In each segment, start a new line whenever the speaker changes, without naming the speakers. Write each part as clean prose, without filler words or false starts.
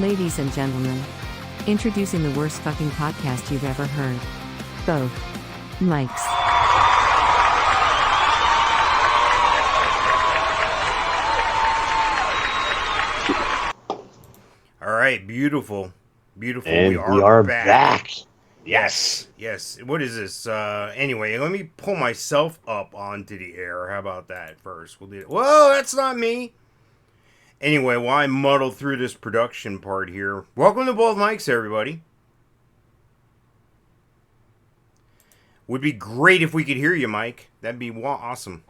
Ladies and gentlemen, introducing the worst fucking podcast you've ever heard. Both mics.
All right, beautiful.
And we are back.
Yes. What is this? Anyway, let me pull myself up onto the air. How about that first? We'll do it. Whoa, that's not me. Anyway, while I muddle through this production part here, welcome to Both Mics, everybody. Would be great if we could hear you, Mike. That'd be awesome.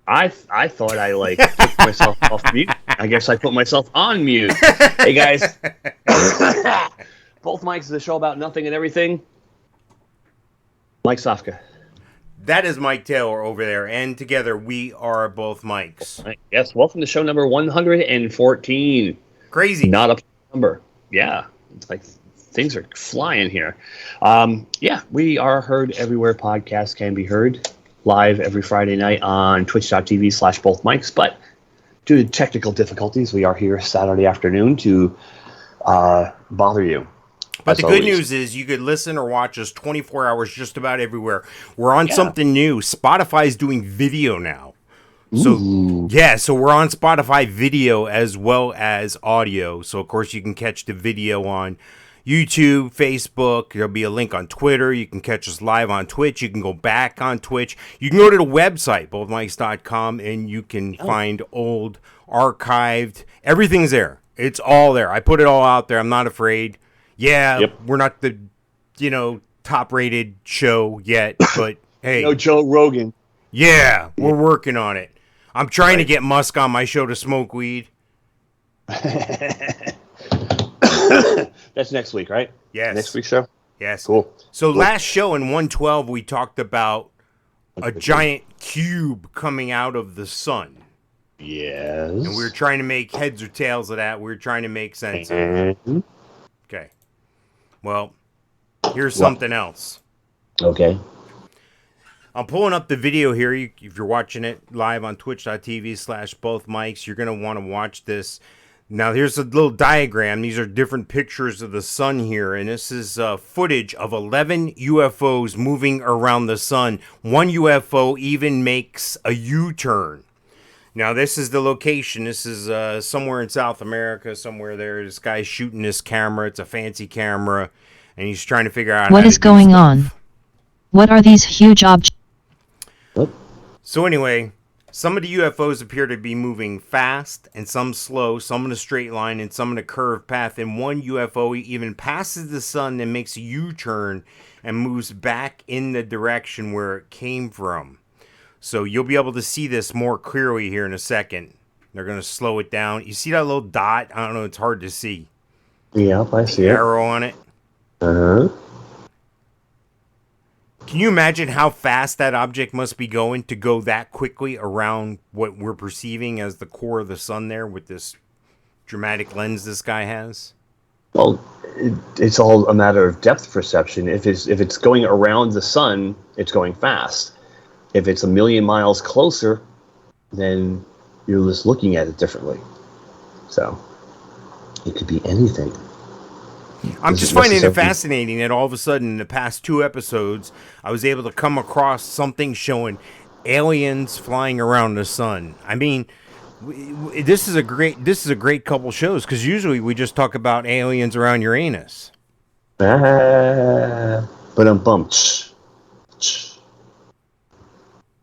I thought I took myself off mute. I guess I put myself on mute. Hey guys, Both Mics is a show about nothing and everything. Mike Sofka.
That is Mike Taylor over there, and together we are Both Mics.
Yes, welcome to show number 114.
Crazy.
Not a number. Yeah, it's like things are flying here. We are heard everywhere podcasts can be heard. Live every Friday night on twitch.tv/bothmics. But due to technical difficulties, we are here Saturday afternoon to bother you.
But the good news is you could listen or watch us 24 hours just about everywhere. We're on something new. Spotify's doing video now. So we're on Spotify video as well as audio. So, of course, you can catch the video on YouTube, Facebook. There'll be a link on Twitter. You can catch us live on Twitch. You can go back on Twitch. You can go to the website, bothmics.com, and you can find old, archived. Everything's there. It's all there. I put it all out there. I'm not afraid. Yeah, We're not the, top-rated show yet, but hey.
No Joe Rogan.
Yeah, we're working on it. I'm trying to get Musk on my show to smoke weed.
That's next week, right?
Yes.
Next week's show?
Yes.
Cool.
So last show in 112, we talked about a giant cube coming out of the sun.
Yes.
And we were trying to make heads or tails of that. We were trying to make sense of it. Okay. Well, here's something else.
Okay.
I'm pulling up the video here. If you're watching it live on twitch.tv/bothmics, you're going to want to watch this. Now, here's a little diagram. These are different pictures of the sun here, and this is footage of 11 UFOs moving around the sun. One UFO even makes a U-turn. Now, this is the location. This is somewhere in South America, somewhere there. This guy's shooting this camera. It's a fancy camera, and he's trying to figure out
what is going on. What are these huge objects?
So anyway, some of the UFOs appear to be moving fast, and some slow, some in a straight line, and some in a curved path. And one UFO even passes the sun and makes a U-turn and moves back in the direction where it came from. So you'll be able to see this more clearly here in a second. They're going to slow it down. You see that little dot? I don't know. It's hard to see.
Yeah, I see it.
Arrow on it.
Uh-huh.
Can you imagine how fast that object must be going to go that quickly around what we're perceiving as the core of the sun there with this dramatic lens this guy has?
Well, it's all a matter of depth perception. If it's going around the sun, it's going fast. If it's a million miles closer, then you're just looking at it differently. So it could be anything.
I'm just finding it fascinating that all of a sudden in the past 2 episodes, I was able to come across something showing aliens flying around the sun. I mean, this is a great couple shows because usually we just talk about aliens around Uranus.
But bumped.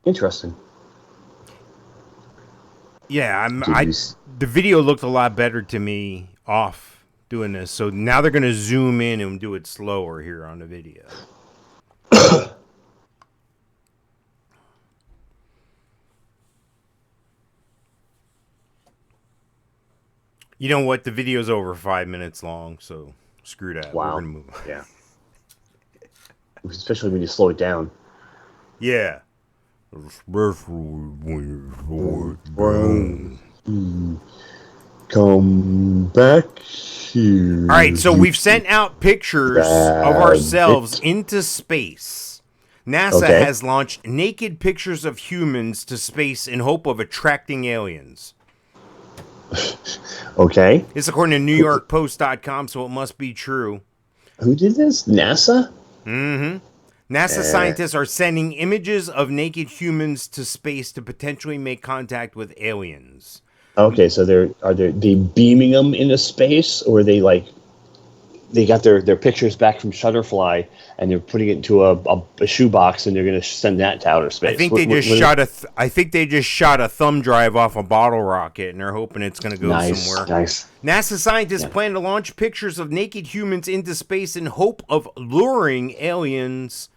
Interesting.
Yeah, the video looked a lot better to me off doing this. So now they're going to zoom in and do it slower here on the video. You know what? The video's over 5 minutes long, so screw that.
Wow.
We're going to move on.
Yeah. Especially when you slow it down.
Yeah.
Come back here.
All right, so we've sent out pictures of ourselves into space. NASA has launched naked pictures of humans to space in hope of attracting aliens.
Okay.
It's according to NewYorkPost.com, so it must be true.
Who did this? NASA?
NASA scientists are sending images of naked humans to space to potentially make contact with aliens.
Okay, so they beaming them into space, or are they like they got their pictures back from Shutterfly and they're putting it into a shoebox and they're going to send that to outer space?
I think they just shot a thumb drive off a bottle rocket and they're hoping it's going to go somewhere.
Nice.
NASA scientists plan to launch pictures of naked humans into space in hope of luring aliens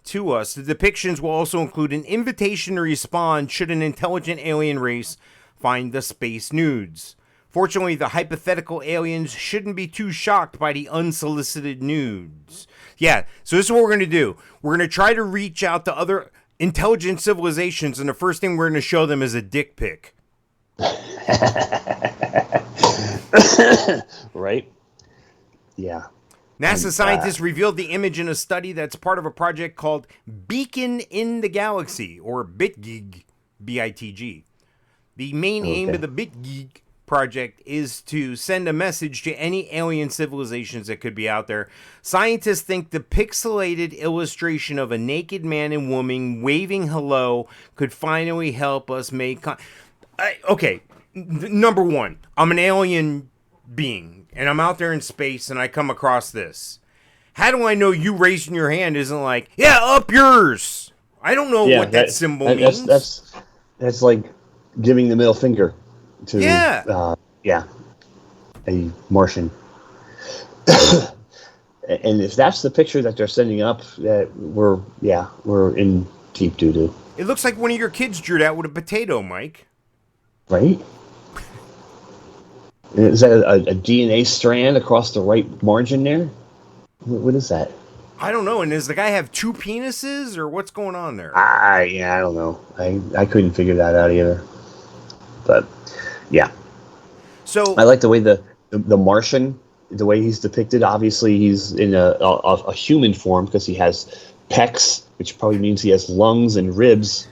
to us. The depictions will also include an invitation to respond should an intelligent alien race find the space nudes. Fortunately, the hypothetical aliens shouldn't be too shocked by the unsolicited nudes. Yeah, so this is what we're going to do. We're going to try to reach out to other intelligent civilizations, and the first thing we're going to show them is a dick pic.
Right? Yeah.
NASA scientists revealed the image in a study that's part of a project called Beacon in the Galaxy, or BitGig, B-I-T-G. The main aim of the BitGig project is to send a message to any alien civilizations that could be out there. Scientists think the pixelated illustration of a naked man and woman waving hello could finally help us make... Number one, I'm an alien being, and I'm out there in space, and I come across this. How do I know you raising your hand isn't like, yeah, up yours? I don't know what that symbol means.
That's like giving the middle finger to a Martian. And if that's the picture that they're sending up, that we're in deep doo-doo.
It looks like one of your kids drew that with a potato, Mike.
Right? Is that a DNA strand across the right margin there? What is that?
I don't know. And does the guy have two penises, or what's going on there?
I don't know. I couldn't figure that out either. But yeah.
So
I like the way the Martian, the way he's depicted. Obviously, he's in a human form because he has pecs, which probably means he has lungs and ribs.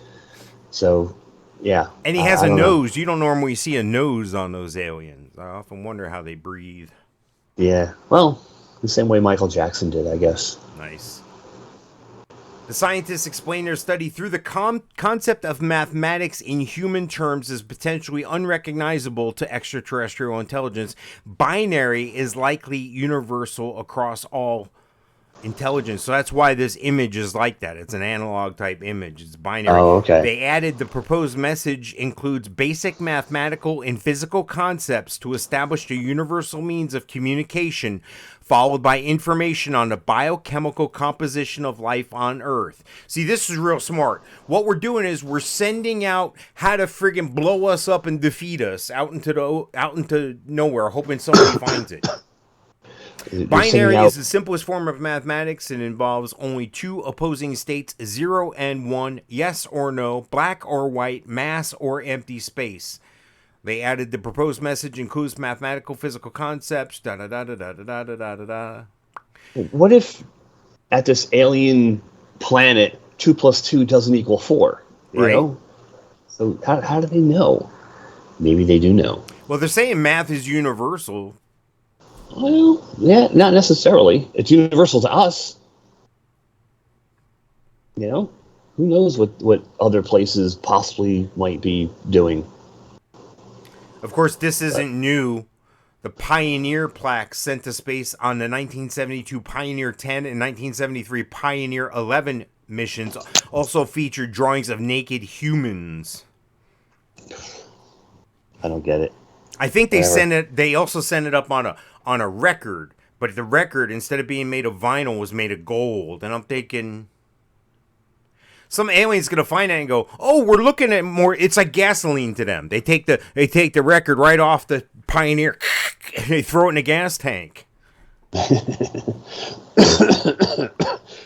So, yeah.
And he has a nose. You don't normally see a nose on those aliens. I often wonder how they breathe.
Yeah. Well, the same way Michael Jackson did, I guess.
Nice. The scientists explain their study through the concept of mathematics in human terms is potentially unrecognizable to extraterrestrial intelligence. Binary is likely universal across all intelligence. So that's why this image is like that. It's an analog type image. It's binary.
Oh, okay.
They added the proposed message includes basic mathematical and physical concepts to establish a universal means of communication, followed by information on the biochemical composition of life on Earth. See, this is real smart. What we're doing is we're sending out how to friggin' blow us up and defeat us out into nowhere, hoping somebody finds it. Binary is the simplest form of mathematics and involves only two opposing states, 0 and 1, yes or no, black or white, mass or empty space. They added the proposed message includes mathematical physical concepts, da-da-da-da-da-da-da-da-da-da.
What if at this alien planet 2 plus 2 doesn't equal 4? You know? So how do they know? Maybe they do know.
Well, they're saying math is universal.
Well, yeah, not necessarily. It's universal to us. You know? Who knows what other places possibly might be doing.
Of course, this isn't new. The Pioneer plaque sent to space on the 1972 Pioneer 10 and 1973 Pioneer 11 missions also featured drawings of naked humans.
I don't get it.
I think they also sent it up on a record, but the record, instead of being made of vinyl, was made of gold. And I'm thinking, some alien's gonna find that and go, "Oh, we're looking at more." It's like gasoline to them. They take the record right off the Pioneer and they throw it in a gas tank.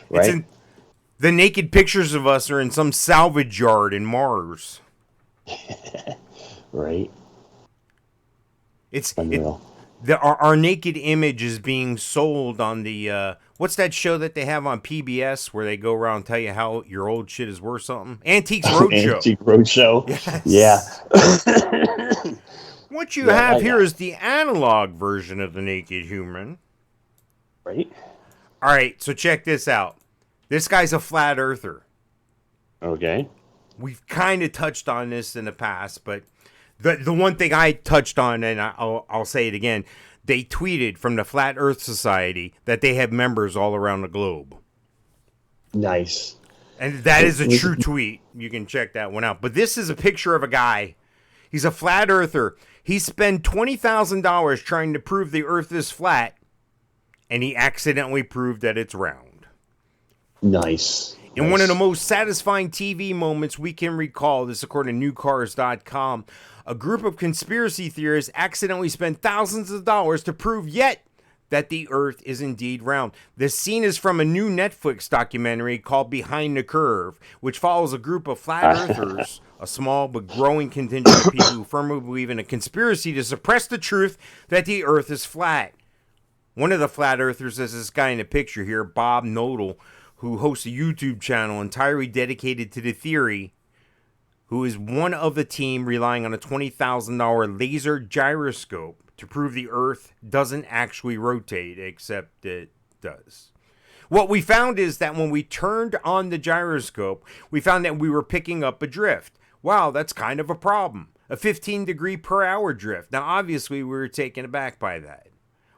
Right.
The naked pictures of us are in some salvage yard in Mars.
Right.
It's
unreal.
Our naked image is being sold on the what's that show that they have on PBS where they go around and tell you how your old shit is worth something? Antiques Roadshow.
Antique Roadshow.
Yes.
Yeah.
What you
Yeah,
have
yeah.
here is the analog version of the naked human.
Right?
All right, so check this out. This guy's a flat earther.
Okay.
We've kind of touched on this in the past, but the one thing I touched on, and I'll say it again, they tweeted from the Flat Earth Society that they have members all around the globe.
Nice.
And that is a true tweet. You can check that one out. But this is a picture of a guy. He's a flat earther. He spent $20,000 trying to prove the earth is flat, and he accidentally proved that it's round.
Nice.
In one of the most satisfying TV moments we can recall, this according to newcars.com, a group of conspiracy theorists accidentally spent thousands of dollars to prove yet that the earth is indeed round. The scene is from a new Netflix documentary called Behind the Curve, which follows a group of flat earthers, a small but growing contingent of people who firmly believe in a conspiracy to suppress the truth that the earth is flat. One of the flat earthers is this guy in the picture here, Bob Nodal, who hosts a YouTube channel entirely dedicated to the theory, who is one of the team relying on a $20,000 laser gyroscope to prove the Earth doesn't actually rotate, except it does. What we found is that when we turned on the gyroscope, we found that we were picking up a drift. Wow, that's kind of a problem. A 15 degree per hour drift. Now, obviously, we were taken aback by that.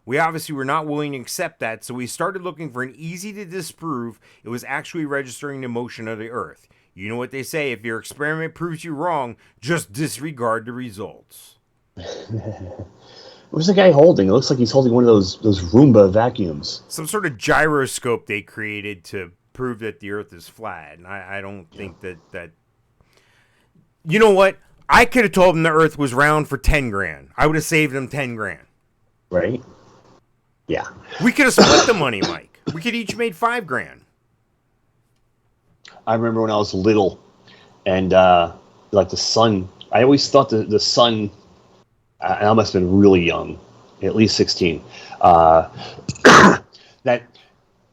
We obviously were not willing to accept that, so we started looking for an easy to disprove it was actually registering the motion of the Earth. You know what they say, if your experiment proves you wrong, just disregard the results.
What's the guy holding? It looks like he's holding one of those Roomba vacuums.
Some sort of gyroscope they created to prove that the Earth is flat. And I don't think that... You know what? I could have told them the Earth was round for 10 grand. I would have saved them 10 grand.
Right? Yeah.
We could have split the money, Mike. We could each made 5 grand.
I remember when I was little, and like the sun. I always thought the sun. And I must have been really young, at least 16. That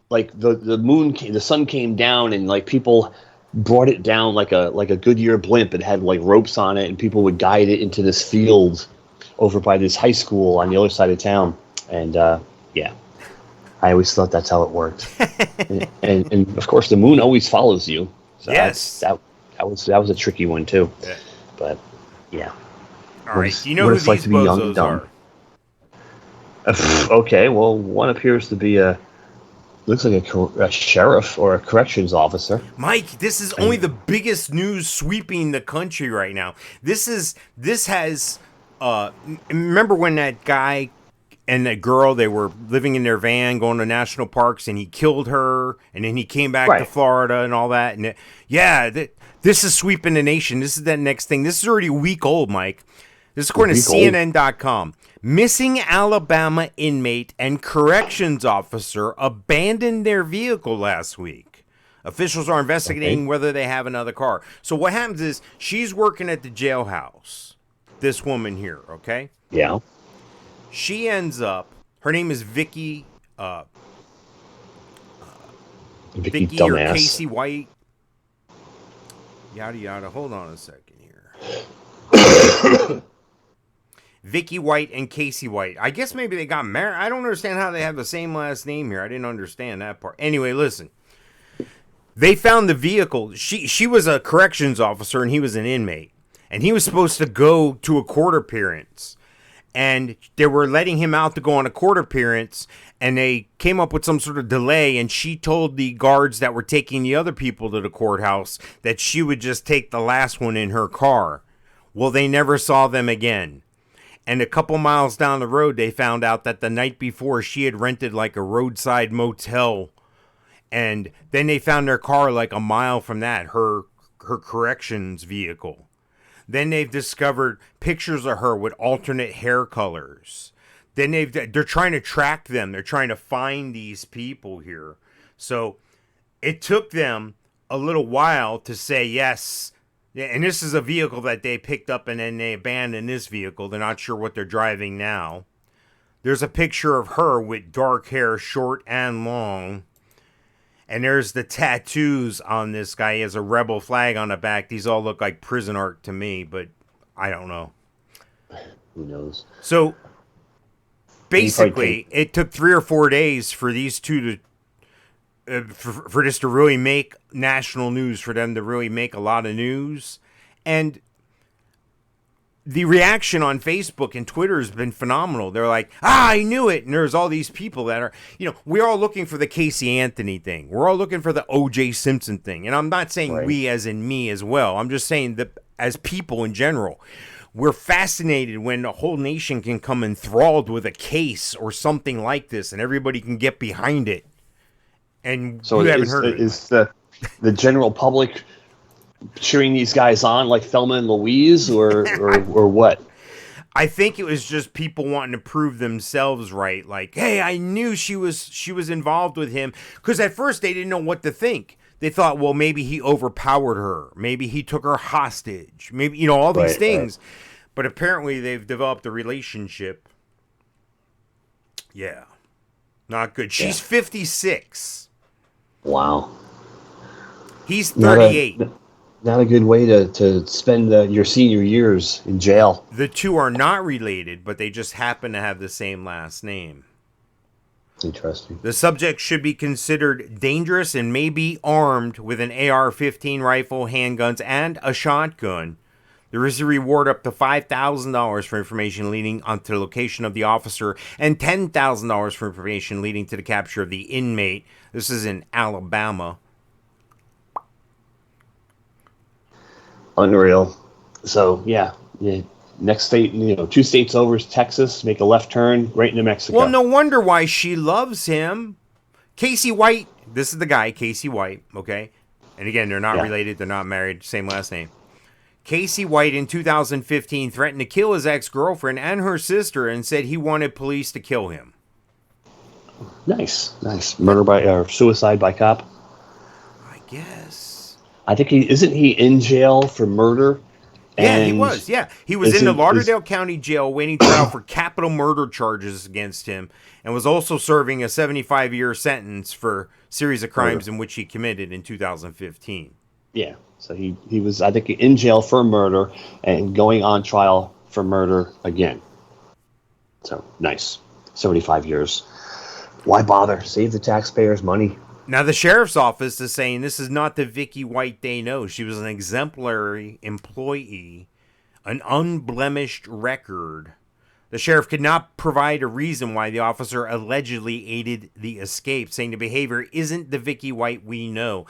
like the moon, the sun came down, and like people brought it down like a Goodyear blimp. It had like ropes on it, and people would guide it into this field over by this high school on the other side of town. And yeah, I always thought that's how it worked. and of course, the moon always follows you. So
yes,
that was a tricky one too.
Yeah.
But yeah.
All right. Do you know who these bozos are?
Okay. Well, one appears to be looks like a sheriff or a corrections officer.
Mike, this is only the biggest news sweeping the country right now. This has. Remember when that guy and that girl, they were living in their van going to national parks, and he killed her, and then he came back to Florida and all that. And this is sweeping the nation. This is that next thing. This is already a week old, Mike. This is according to CNN.com. Missing Alabama inmate and corrections officer abandoned their vehicle last week. Officials are investigating whether they have another car. So what happens is she's working at the jailhouse. This woman here, okay?
Yeah.
She ends up, her name is Vicky, Vicky or Casey White. Yada, yada. Hold on a second here. Vicky White and Casey White. I guess maybe they got married. I don't understand how they have the same last name here. I didn't understand that part. Anyway, listen. They found the vehicle. She was a corrections officer and he was an inmate. And he was supposed to go to a court appearance. And they were letting him out to go on a court appearance. And they came up with some sort of delay. And she told the guards that were taking the other people to the courthouse that she would just take the last one in her car. Well, they never saw them again. And a couple miles down the road, they found out that the night before she had rented like a roadside motel. And then they found their car like a mile from that, her corrections vehicle. Then they've discovered pictures of her with alternate hair colors. Then they're trying to track them. They're trying to find these people here. So it took them a little while to say yes. And this is a vehicle that they picked up and then they abandoned this vehicle. They're not sure what they're driving now. There's a picture of her with dark hair, short and long. And there's the tattoos on this guy. He has a rebel flag on the back. These all look like prison art to me, but I don't know.
Who knows?
So basically, it took 3 or 4 days for these two to for this to really make national news, for them to really make a lot of news. And the reaction on Facebook and Twitter has been phenomenal. They're like, I knew it. And there's all these people that are, we're all looking for the Casey Anthony thing. We're all looking for the O.J. Simpson thing. And I'm not saying we as in me as well. I'm just saying that as people in general, we're fascinated when a whole nation can come enthralled with a case or something like this and everybody can get behind it. And
so
you haven't heard of it.
Is the general public cheering these guys on like Thelma and Louise or what?
I think it was just people wanting to prove themselves right. Like, hey, I knew she was involved with him. Because at first they didn't know what to think. They thought, well, maybe he overpowered her. Maybe he took her hostage. Maybe, all these things. Right. But apparently they've developed a relationship. Yeah. Not good. She's 56.
Wow.
He's 38.
Not a good way to spend your senior years in jail.
The two are not related, but they just happen to have the same last name.
Interesting.
The subject should be considered dangerous and may be armed with an AR-15 rifle, handguns, and a shotgun. There is a reward up to $5,000 for information leading onto the location of the officer and $10,000 for information leading to the capture of the inmate. This is in Alabama.
Unreal. So, yeah. Next state, 2 states over is Texas. Make a left turn right into Mexico.
Well, no wonder why she loves him. Casey White. This is the guy, Casey White, okay? And again, they're not related. They're not married. Same last name. Casey White in 2015 threatened to kill his ex-girlfriend and her sister and said he wanted police to kill him.
Nice. Murder by or suicide by cop.
I guess.
I think isn't he in jail for murder?
Yeah, he was. Yeah, he was in the Lauderdale County Jail awaiting trial for capital murder charges against him, and was also serving a 75-year sentence for a series of crimes in which he committed in 2015.
Yeah, so he was, I think, in jail for murder and going on trial for murder again. So nice, 75 years. Why bother? Save the taxpayers' money.
Now, the sheriff's office is saying this is not the Vicky White they know. She was an exemplary employee, an unblemished record. The sheriff could not provide a reason why the officer allegedly aided the escape, saying the behavior isn't the Vicky White we know.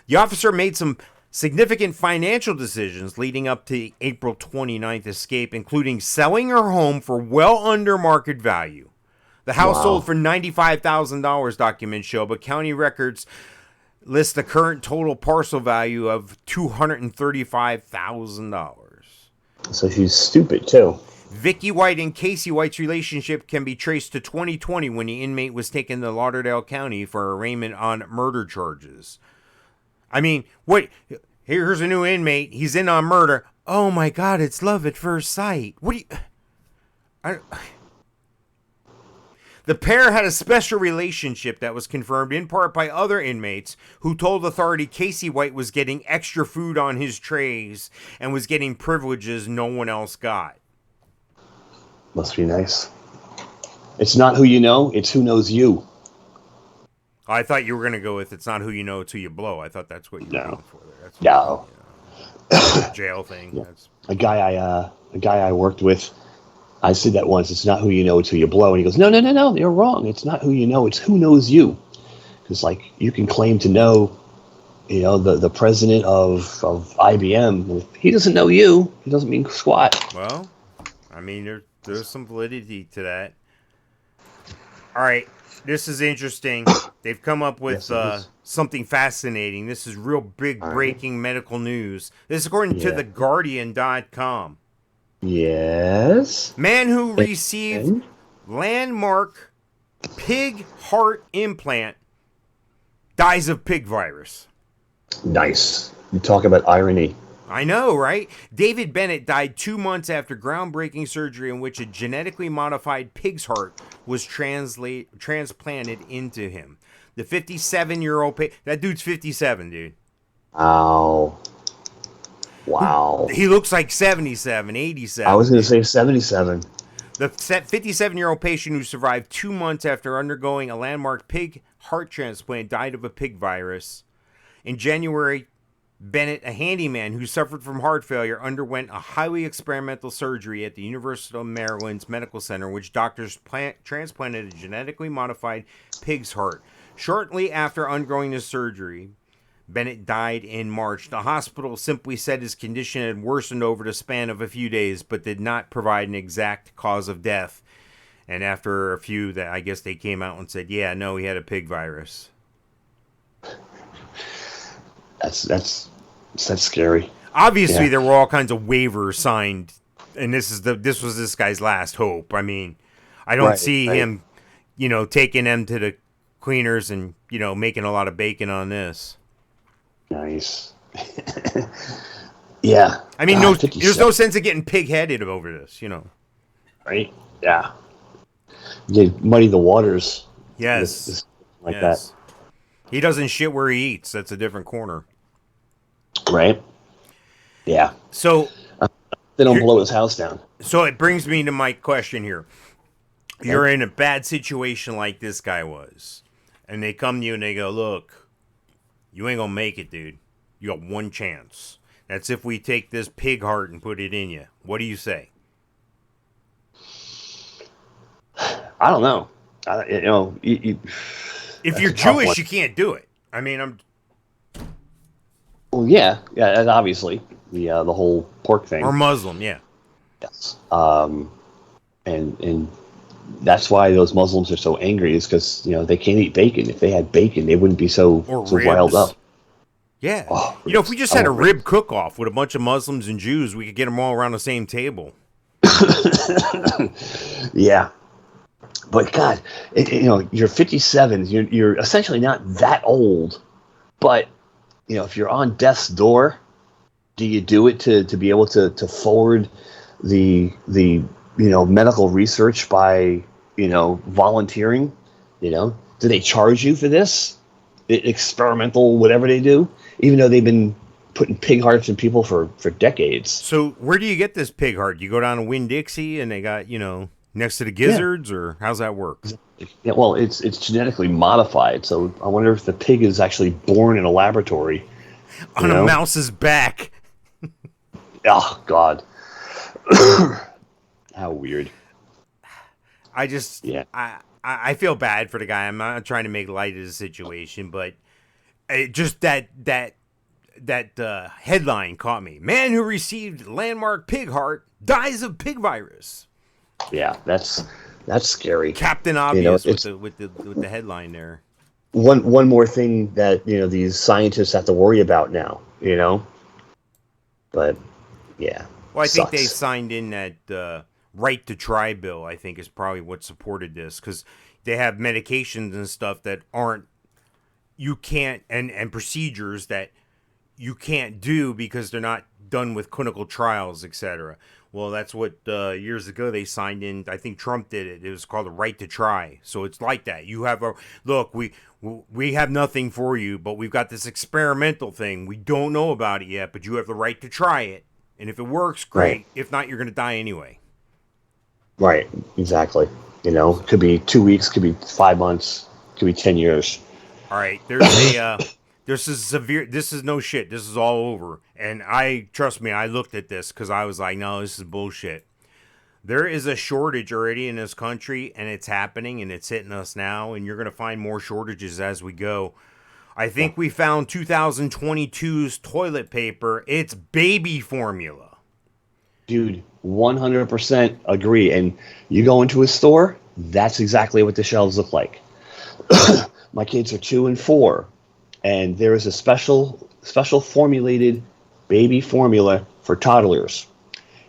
The officer made some significant financial decisions leading up to the April 29th escape, including selling her home for well under market value. The house sold for $95,000, documents show, but county records list the current total parcel value of $235,000.
So she's stupid, too.
Vicky White and Casey White's relationship can be traced to 2020 when the inmate was taken to Lauderdale County for arraignment on murder charges. I mean, what? Here's a new inmate. He's in on murder. Oh, my God, it's love at first sight. What do you... The pair had a special relationship that was confirmed in part by other inmates who told authority Casey White was getting extra food on his trays and was getting privileges no one else got.
Must be nice. It's not who you know, it's who knows you.
I thought you were going to go with it's not who you know, it's who you blow. I thought that's what you were going for there. That's jail thing.
Yeah. A guy I worked with, I said that once. It's not who you know, it's who you blow. And he goes, no, you're wrong. It's not who you know, it's who knows you. Because, like, you can claim to know, the president of IBM. He doesn't know you. He doesn't mean squat.
Well, I mean, there's some validity to that. All right, this is interesting. They've come up with something fascinating. This is real big breaking medical news. This is according to TheGuardian.com.
Yes.
Man who received landmark pig heart implant dies of pig virus.
Nice. You talk about irony.
I know, right? David Bennett died 2 months after groundbreaking surgery in which a genetically modified pig's heart was transplanted into him. The 57-year-old pig... That dude's 57, dude.
Ow. Wow.
He looks like 77, 87.
I was going to say 77.
The 57-year-old patient who survived 2 months after undergoing a landmark pig heart transplant died of a pig virus. In January, Bennett, a handyman who suffered from heart failure, underwent a highly experimental surgery at the University of Maryland's Medical Center, in which doctors transplanted a genetically modified pig's heart. Shortly after undergoing the surgery, Bennett died in March. The hospital simply said his condition had worsened over the span of a few days, but did not provide an exact cause of death. And after a few, I guess they came out and said, yeah, no, he had a pig virus.
That's scary.
Obviously,
Yeah.
there were all kinds of waivers signed, and this was this guy's last hope. I mean, I don't see him, taking them to the cleaners and, making a lot of bacon on this.
Nice. Yeah.
I mean,
God,
there's no sense of getting pig-headed over this,
Right? Yeah. You muddy the waters.
Yes.
Like that.
He doesn't shit where he eats. That's a different corner.
Right? Yeah.
So
they don't blow his house down.
So it brings me to my question here. You're in a bad situation like this guy was, and they come to you and they go, look, you ain't gonna make it, dude. You got one chance. That's if we take this pig heart and put it in you. What do you say?
I don't know.
If you're Jewish, you can't do it. I mean,
Well, yeah, and obviously the whole pork thing.
Or Muslim, yeah.
Yes. And that's why those Muslims are so angry, is because they can't eat bacon. If they had bacon, they wouldn't be so riled up.
Yeah.
Oh,
if we just had a rib cook-off with a bunch of Muslims and Jews, we could get them all around the same table.
Yeah. But God, you're 57. You're essentially not that old. But if you're on death's door, do you do it to be able to forward the medical research by volunteering? Do they charge you for this experimental whatever they do, even though they've been putting pig hearts in people for decades?
So where do you get this pig heart? You go down to Winn-Dixie and they got next to the gizzards, or how's that work?
Yeah, well, it's genetically modified, so I wonder if the pig is actually born in a laboratory
on a mouse's back.
Oh God. How weird.
I I feel bad for the guy. I'm not trying to make light of the situation, but just that headline caught me. Man who received landmark pig heart dies of pig virus.
Yeah, that's scary.
Captain Obvious with the headline there.
One more thing that these scientists have to worry about now. But yeah.
Well, I think they signed in that right to try bill. I think is probably what supported this, because they have medications and stuff that you can't, and procedures that you can't do because they're not done with clinical trials, etc. Well, that's what years ago they signed in. I think Trump did it. It was called the right to try. So it's like that. You have look. We have nothing for you, but we've got this experimental thing. We don't know about it yet, but you have the right to try it. And if it works, great. Right. If not, you're going to die anyway.
Right. Exactly. It could be 2 weeks, could be 5 months, could be 10 years.
All right. This is no shit. This is all over. And trust me, I looked at this because I was like, no, this is bullshit. There is a shortage already in this country, and it's happening, and it's hitting us now, and you're going to find more shortages as we go. I think we found 2022's toilet paper. It's baby formula.
Dude, 100% agree. And you go into a store, that's exactly what the shelves look like. My kids are 2 and 4. And there is a special formulated baby formula for toddlers.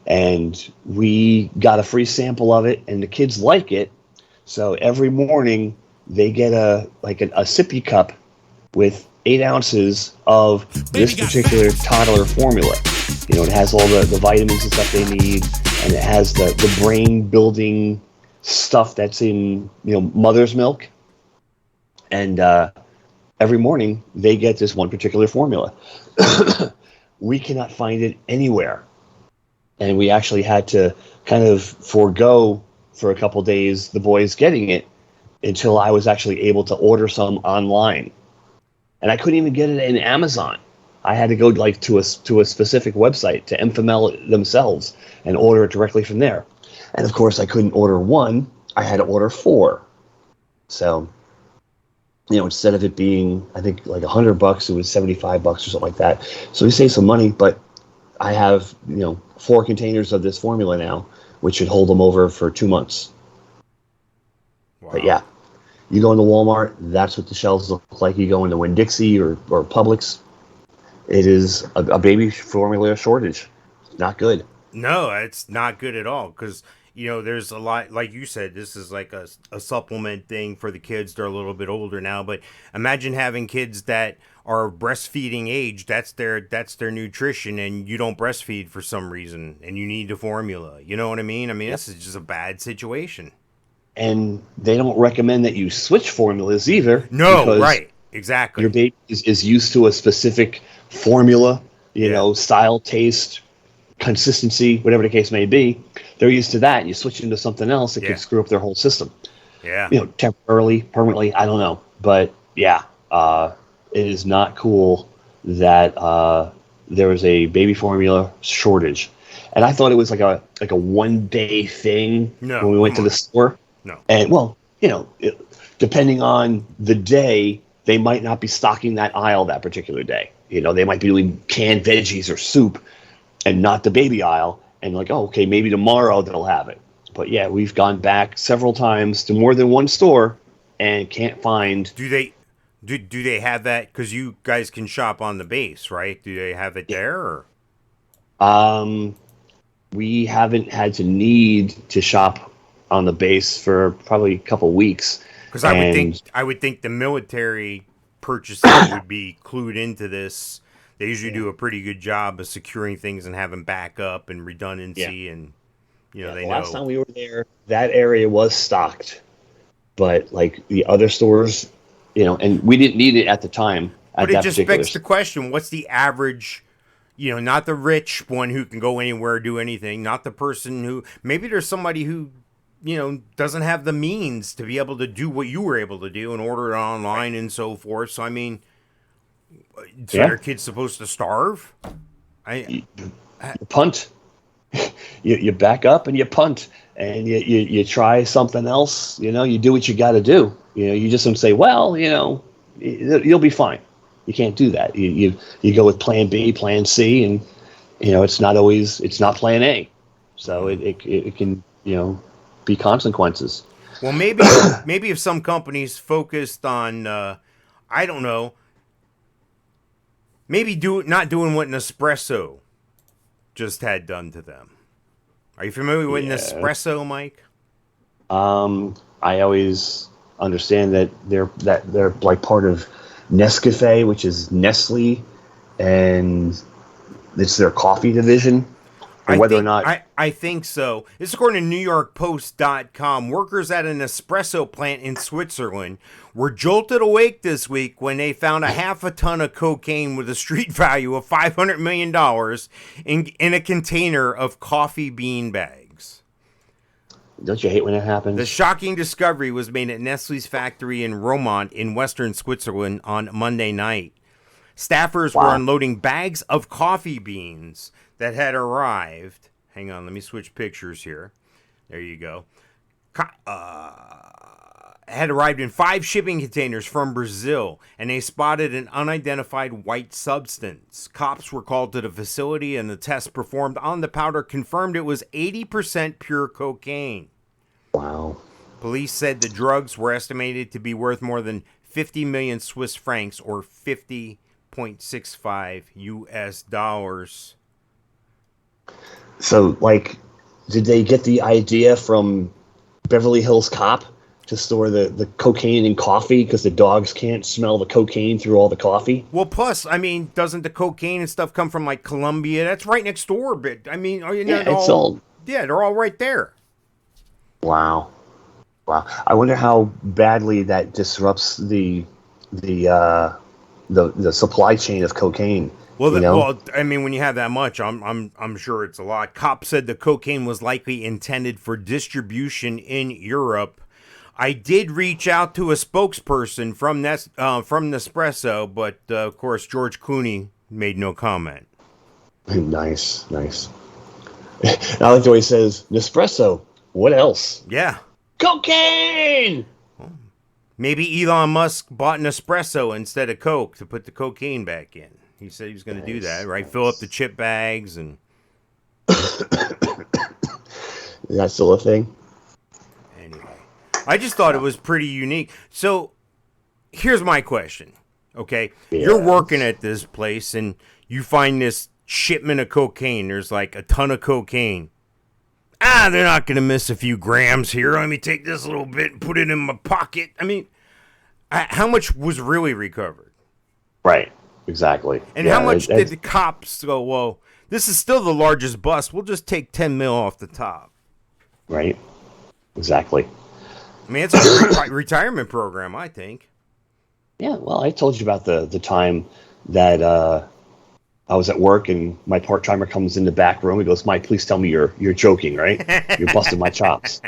And we got a free sample of it, and the kids like it. So every morning they get a sippy cup with 8 ounces of this particular toddler formula. It has all the vitamins and stuff they need, and it has the brain building stuff that's in mother's milk. And every morning they get this one particular formula. We cannot find it anywhere. And we actually had to kind of forego for a couple days, the boys getting it, until I was actually able to order some online. And I couldn't even get it in Amazon. I had to go like to a specific website, to Enfamel themselves, and order it directly from there. And of course, I couldn't order one. I had to order 4. So, instead of it being, I think, like $100, it was $75 or something like that. So we saved some money, but I have, 4 containers of this formula now, which should hold them over for 2 months. Wow. But yeah, you go into Walmart, that's what the shelves look like. You go into Winn-Dixie or Publix, it is a baby formula shortage. Not good.
No, it's not good at all, because there's a lot, like you said, this is like a supplement thing for the kids. They're a little bit older now, but imagine having kids that are breastfeeding age. That's their nutrition, and you don't breastfeed for some reason, and you need the formula. You know what I mean? This is just a bad situation.
And they don't recommend that you switch formulas either.
No, right. Exactly.
Your baby is used to a specific formula, style, taste, consistency, whatever the case may be. They're used to that. You switch into something else, it could screw up their whole system.
Yeah.
Temporarily, permanently, I don't know. But yeah, it is not cool that there was a baby formula shortage. And I thought it was like a 1-day thing when we went to the store.
No.
And depending on the day, they might not be stocking that aisle that particular day. They might be doing canned veggies or soup and not the baby aisle. And okay, maybe tomorrow they'll have it. But yeah, we've gone back several times to more than one store and can't find.
Do they have that? Because you guys can shop on the base, right? Do they have it there? Or?
We haven't had to need to shop on the base for probably a couple weeks.
Because I would think the military purchasing would be clued into this. They usually do a pretty good job of securing things and having backup and redundancy, and they know.
Last time we were there, that area was stocked, but like the other stores, and we didn't need it at the time.
But it just begs the question: what's the average? Not the rich one who can go anywhere, do anything. Not the person who maybe there's somebody who doesn't have the means to be able to do what you were able to do and order it online and so forth. So are kids supposed to starve?
You punt. you back up and you punt, and you try something else. You do what you got to do. You just don't say, well, you'll be fine. You can't do that. You go with Plan B, Plan C, and it's not Plan A. So it can be consequences.
Well, maybe if some companies focused on I don't know. Maybe not doing what Nespresso just had done to them. Are you familiar with Nespresso, Mike?
I always understand that they're like part of Nescafe, which is Nestle, and it's their coffee division.
I think so. This is according to NewYorkPost.com. Workers at an Nespresso plant in Switzerland were jolted awake this week when they found a half a ton of cocaine with a street value of $500 million in a container of coffee bean bags.
Don't you hate when that happens?
The shocking discovery was made at Nestle's factory in Romont in western Switzerland on Monday night. Staffers were unloading bags of coffee beans that had arrived. Hang on, let me switch pictures here. There you go. Had arrived in 5 shipping containers from Brazil, and they spotted an unidentified white substance. Cops were called to the facility, and the test performed on the powder confirmed it was 80% pure cocaine.
Wow.
Police said the drugs were estimated to be worth more than 50 million Swiss francs, or 50.65 US dollars.
So, did they get the idea from Beverly Hills Cop to store the cocaine in coffee because the dogs can't smell the cocaine through all the coffee?
Well, plus, doesn't the cocaine and stuff come from Colombia? That's right next door. But they're all right there.
Wow. I wonder how badly that disrupts the supply chain of cocaine
Well,
You know?
well, I mean, when you have that much, I'm sure it's a lot. Cops said the cocaine was likely intended for distribution in Europe. I did reach out to a spokesperson from Nespresso, but of course George Clooney made no comment.
Nice. I like the way he says, Nespresso, what else?
Yeah.
Cocaine!
Maybe Elon Musk bought Nespresso instead of Coke to put the cocaine back in. He said he was going to do that, right? Fill up the chip bags and...
That's still a thing?
Anyway, I just thought it was pretty unique. So, here's my question, okay?
Yeah.
You're working at this place and you find this shipment of cocaine. There's like a ton of cocaine. They're not going to miss a few grams here. Let me take this little bit and put it in my pocket. I mean, how much was really recovered?
Right, exactly.
And how much did the cops go, well, this is still the largest bust. We'll just take 10 mil off the top.
Right, exactly.
I mean, it's a retirement program, I think.
Yeah, well, I told you about the time that I was at work and my part-timer comes in the back room. He goes, Mike, please tell me you're joking, right? You're busting my chops.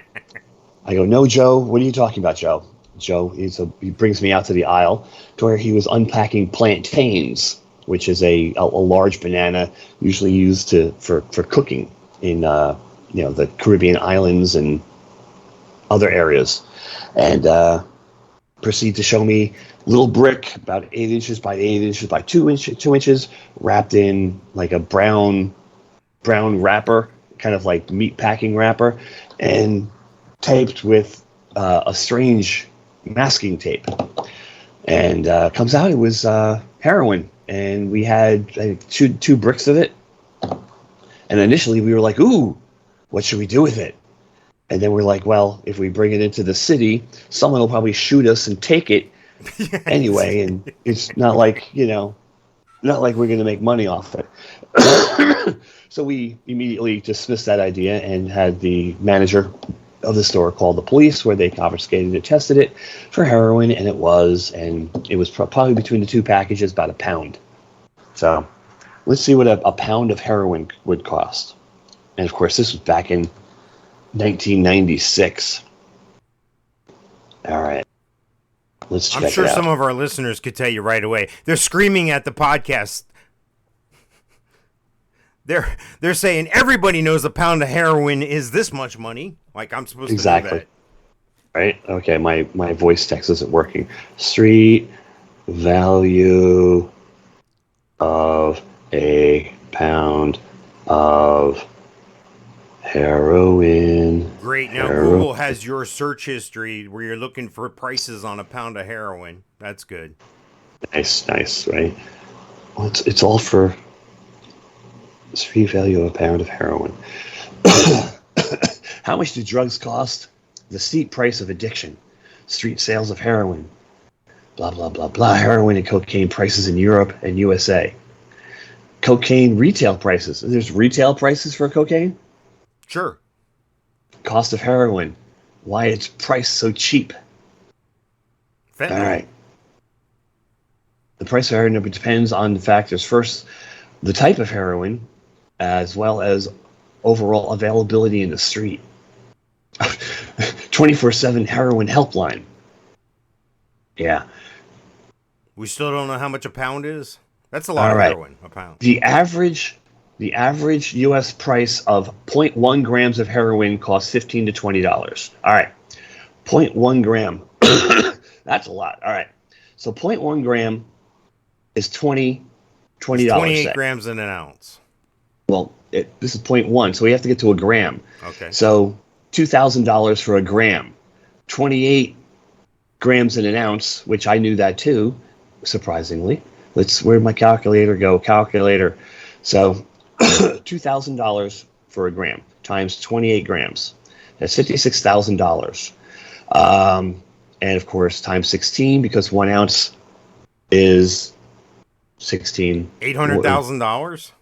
I go, no, Joe. What are you talking about, Joe? Joe, he brings me out to the aisle to where he was unpacking plantains, which is a large banana usually used for cooking in the Caribbean islands and other areas, and proceed to show me little brick about 8 inches by 8 inches by 2 inches, wrapped in like a brown wrapper, kind of like meat packing wrapper, and taped with a strange masking tape. And comes out, it was heroin, and we had two bricks of it. And initially we were like, ooh, what should we do with it? And then we're like, well, if we bring it into the city, someone will probably shoot us and take it anyway. And it's not like, not like we're going to make money off it. So we immediately dismissed that idea and had the manager of the store call the police, where they confiscated and tested it for heroin. And it was probably between the two packages, about a pound. So let's see what a pound of heroin would cost. And of course, this was back in 1996. All right. Let's check it out.
I'm sure some of our listeners could tell you right away. They're screaming at the podcast. They're saying everybody knows a pound of heroin is this much money. Like I'm supposed to do that.
Right? Okay, my voice text isn't working. Street value of a pound of heroin.
Great. Now Google has your search history where you're looking for prices on a pound of heroin. That's good.
Nice, right? Well, it's all for street value of a pound of heroin. How much do drugs cost? The steep price of addiction. Street sales of heroin. Blah, blah, blah, blah. Heroin and cocaine prices in Europe and USA. Cocaine retail prices. There's retail prices for cocaine?
Sure.
Cost of heroin. Why it's priced so cheap.
Fentanyl.
All right. The price of heroin depends on the factors. First, the type of heroin, as well as overall availability in the street. 24/7 heroin helpline. Yeah.
We still don't know how much a pound is. That's a lot of heroin, a pound.
The average U.S. price of 0.1 grams of heroin costs $15 to $20. All right. 0.1 gram. That's a lot. All right. So 0.1 gram is $20.
28 grams in an ounce.
Well, this is 0.1, so we have to get to a gram.
Okay.
So $2,000 for a gram. 28 grams in an ounce, which I knew that too, surprisingly. Where'd my calculator go? Calculator. So $2,000 for a gram times 28 grams. That's $56,000. And of course, times 16, because 1 ounce is 16.
$800,000?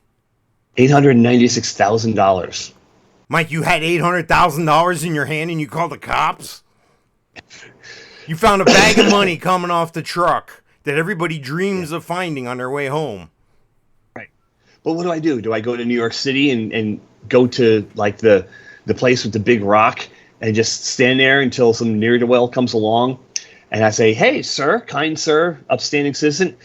$896,000.
Mike, you had $800,000 in your hand and you called the cops? You found a bag of money coming off the truck that everybody dreams of finding on their way home.
But what do I do? Do I go to New York City and go to like the place with the big rock and just stand there until some ne'er-do-well comes along? And I say, hey, sir, kind sir, upstanding citizen,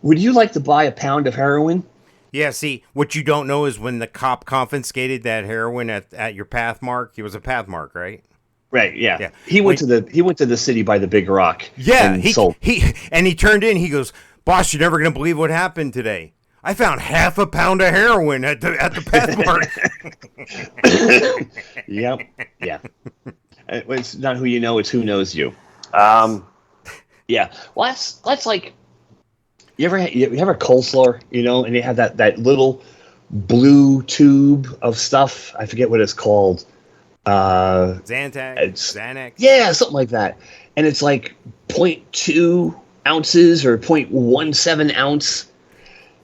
would you like to buy a pound of heroin?
Yeah, see, what you don't know is when the cop confiscated that heroin at your Pathmark, it was a Pathmark, right?
Right, yeah. He went to the city by the big rock.
Yeah,
and
he turned in, he goes, boss, you're never going to believe what happened today. I found half a pound of heroin at the Pathmark.
Yep, yeah. It's not who you know, it's who knows you. Yeah. Well, that's like, you ever coleslaw, and they have that little blue tube of stuff. I forget what it's called.
Xanax.
Yeah, something like that. And it's like 0.2 ounces or 0.17 ounce.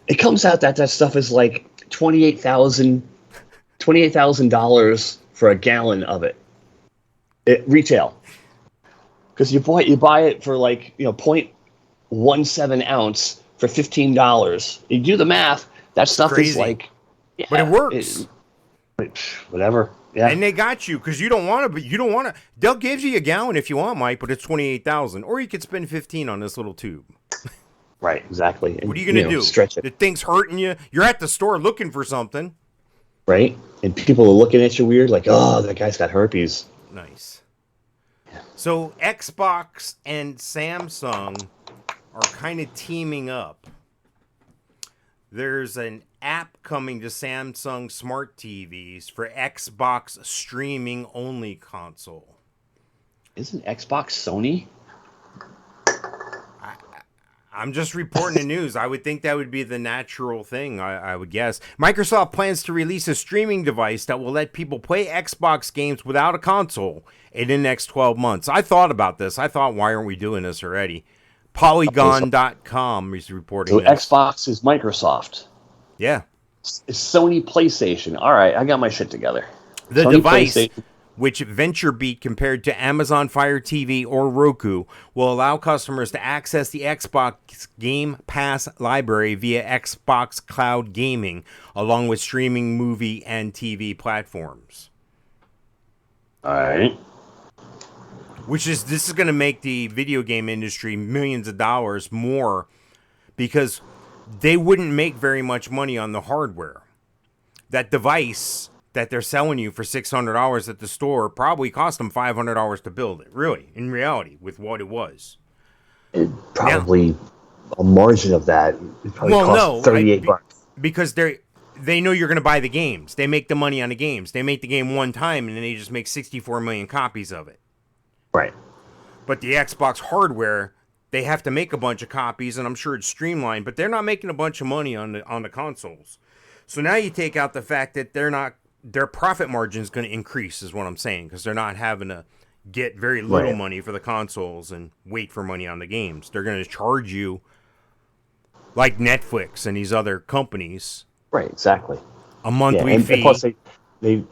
It comes out that stuff is like $28,000 for a gallon of it. Retail. Because you buy it for like 0.17 ounce for $15. You do the math. That stuff
crazy.
Is like, yeah,
but it works.
Whatever. Yeah.
And they got you because you don't want to. But you don't want to. They'll give you a gallon if you want, Mike. But it's 28,000, or you could spend 15 on this little tube.
Right. Exactly.
What are you gonna do?
Stretch it.
The thing's hurting you. You're at the store looking for something.
Right. And people are looking at you weird, like, oh, that guy's got herpes.
Nice. So Xbox and Samsung are kind of teaming up. There's an app coming to Samsung smart TVs for Xbox streaming only console.
Isn't Xbox Sony?
I'm just reporting the news. I would think that would be the natural thing, I would guess. Microsoft plans to release a streaming device that will let people play Xbox games without a console in the next 12 months. I thought about this. I thought, why aren't we doing this already? Polygon.com is reporting
so
this.
Xbox is Microsoft.
Yeah.
It's Sony PlayStation. All right, I got my shit together.
The
Sony
device,
PlayStation.
which VentureBeat compared to Amazon Fire TV or Roku, will allow customers to access the Xbox Game Pass library via Xbox Cloud Gaming, along with streaming movie and TV platforms.
All right.
This is going to make the video game industry millions of dollars more because they wouldn't make very much money on the hardware. That device that they're selling you for $600 at the store probably cost them $500 to build it. Really, in reality, with what it was.
It probably a margin of that. It probably cost $38.
Because they know you're going to buy the games. They make the money on the games. They make the game one time and then they just make 64 million copies of it.
Right.
But the Xbox hardware, they have to make a bunch of copies, and I'm sure it's streamlined, but they're not making a bunch of money on the consoles. So now you take out the fact that their profit margin is going to increase, is what I'm saying, because they're not having to get very little money for the consoles and wait for money on the games. They're going to charge you like Netflix and these other companies.
Right, exactly.
A monthly fee.
And plus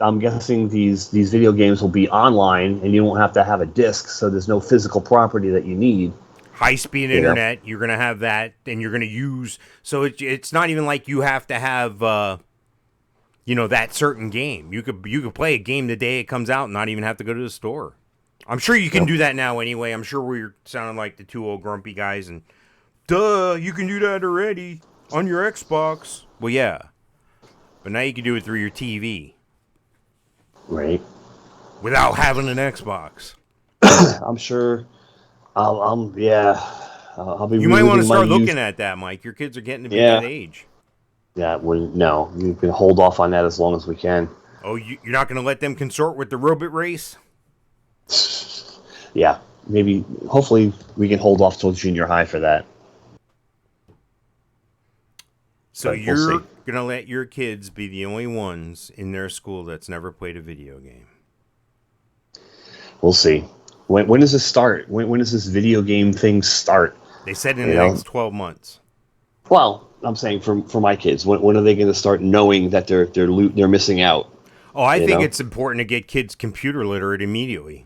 I'm guessing these video games will be online, and you won't have to have a disc, so there's no physical property that you need.
High-speed internet, you're going to have that, and you're going to use... So it's not even like you have to have, that certain game. You could play a game the day it comes out and not even have to go to the store. I'm sure you can do that now anyway. I'm sure we're sounding like the two old grumpy guys, and duh, you can do that already on your Xbox. Well, yeah. But now you can do it through your TV.
Right.
Without having an Xbox.
I'm sure... I'll be.
You might want to start looking at that, Mike. Your kids are getting to be that age.
Yeah, no, you can hold off on that as long as we can.
Oh, you're not going to let them consort with the robot race?
Yeah, maybe. Hopefully, we can hold off till junior high for that.
So you're going to let your kids be the only ones in their school that's never played a video game?
We'll see. When does this start? When does this video game thing start?
They said in the next 12 months.
Well, I'm saying for my kids, when are they going to start knowing that they're missing out?
Oh, I think it's important to get kids computer literate immediately.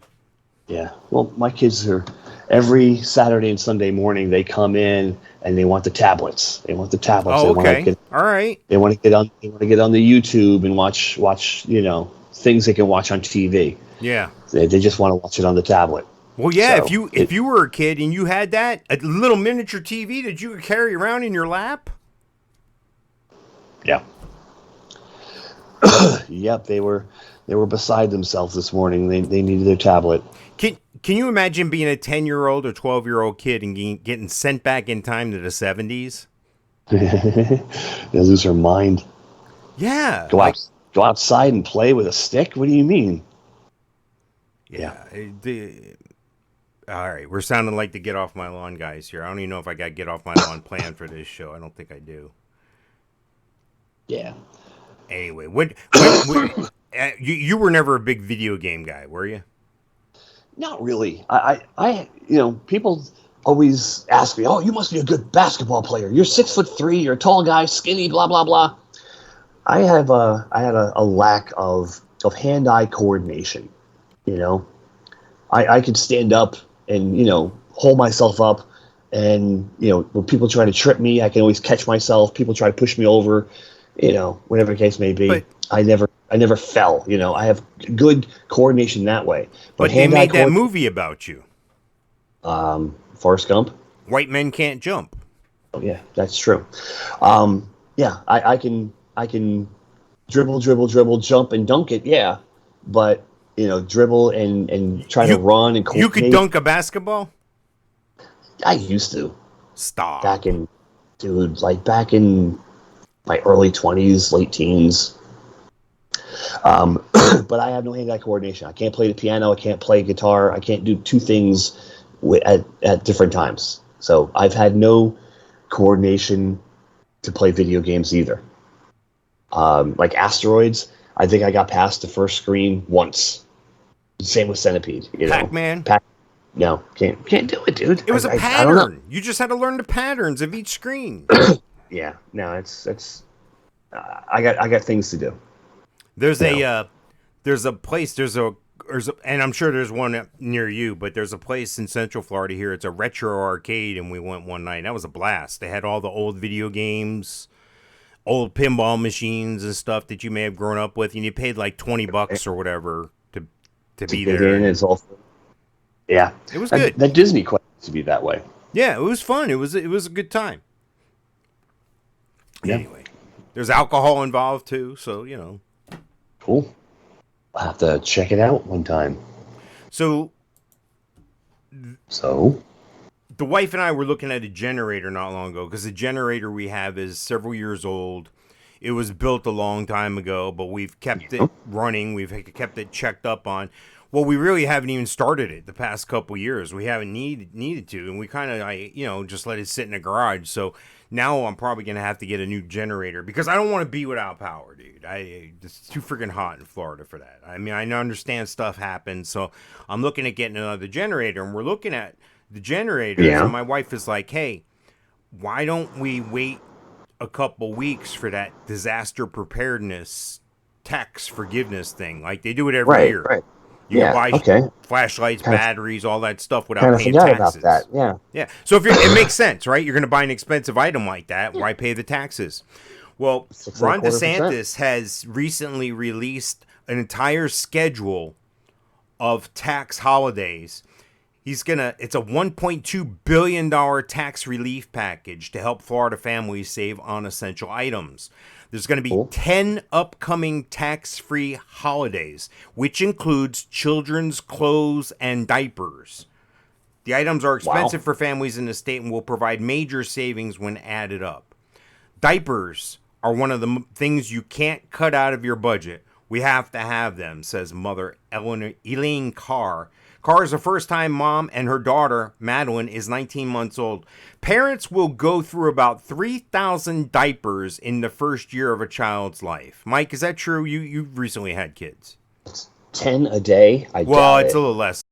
Yeah. Well, my kids are every Saturday and Sunday morning they come in and they want the tablets. They want the tablets.
Oh,
They want to
okay.
get,
All right.
they want to get on. They want to get on the YouTube and watch. Things they can watch on TV.
Yeah.
They just want to watch it on the tablet.
Well, yeah.
So
If you were a kid and you had a little miniature TV that you could carry around in your lap.
Yeah. Yep. They were beside themselves this morning. They needed their tablet.
Can you imagine being a 10-year-old or 12-year-old kid and getting sent back in time to the 70s?
They lose their mind.
Yeah.
Go outside and play with a stick? What do you mean?
Yeah. All right. We're sounding like the Get Off My Lawn guys here. I don't even know if I got Get Off My Lawn planned for this show. I don't think I do.
Yeah.
Anyway, you were never a big video game guy, were you?
Not really. People always ask me, "Oh, you must be a good basketball player. You're 6'3", you're a tall guy, skinny, blah blah blah." I had a lack of hand-eye coordination. I could stand up and hold myself up, and when people try to trip me, I can always catch myself. People try to push me over, whatever the case may be. But I never fell. I have good coordination that way.
But they made that movie about you.
Forrest Gump.
White Men Can't Jump.
Oh yeah, that's true. I can dribble, jump, and dunk it. Yeah, but dribble and try to run and coordinate.
You could dunk a basketball?
I used to.
Stop.
Back in my early 20s, late teens. But I have no hand-eye coordination. I can't play the piano. I can't play guitar. I can't do two things at different times. So I've had no coordination to play video games either. Like Asteroids, I think I got past the first screen once. Same with Centipede.
Pac-Man?
No, can't do it, dude.
It was a pattern. You just had to learn the patterns of each screen.
Yeah, no, it's. I got things to do.
There's a place. And I'm sure there's one near you, but there's a place in Central Florida here. It's a retro arcade, and we went one night. That was a blast. They had all the old video games, old pinball machines and stuff that you may have grown up with, and you paid like $20 or whatever to be there.
Yeah,
it was good.
That Disney quest used to be that way.
Yeah, it was fun. It was a good time.
Yeah.
Anyway, there's alcohol involved too, so
Cool. I'll have to check it out one time.
So the wife and I were looking at a generator not long ago, because the generator we have is several years old. It was built a long time ago, but we've kept it running. We've kept it checked up on. Well, we really haven't even started it the past couple years. We haven't needed to, and we kind of just let it sit in the garage. So now I'm probably going to have to get a new generator, because I don't want to be without power, dude. It's too freaking hot in Florida for that. I mean, I understand stuff happens, so I'm looking at getting another generator, and we're looking at the generator. Yeah. And my wife is like, "Hey, why don't we wait a couple weeks for that disaster preparedness tax forgiveness thing? Like they do it every year.
Right.
You can buy flashlights, batteries, all that stuff without paying taxes.
About that.
Yeah. So it makes sense, right? You're going to buy an expensive item like that. Why pay the taxes? Well, Ron DeSantis has recently released an entire schedule of tax holidays. It's a $1.2 billion tax relief package to help Florida families save on essential items. There's going to be 10 upcoming tax-free holidays, which includes children's clothes and diapers. The items are expensive for families in the state and will provide major savings when added up. Diapers are one of the things you can't cut out of your budget. We have to have them, says mother Elaine Carr. Carr is a first-time mom, and her daughter, Madeline, is 19 months old. Parents will go through about 3,000 diapers in the first year of a child's life. Mike, is that true? You've recently had kids.
10 a day?
Well, it's a little less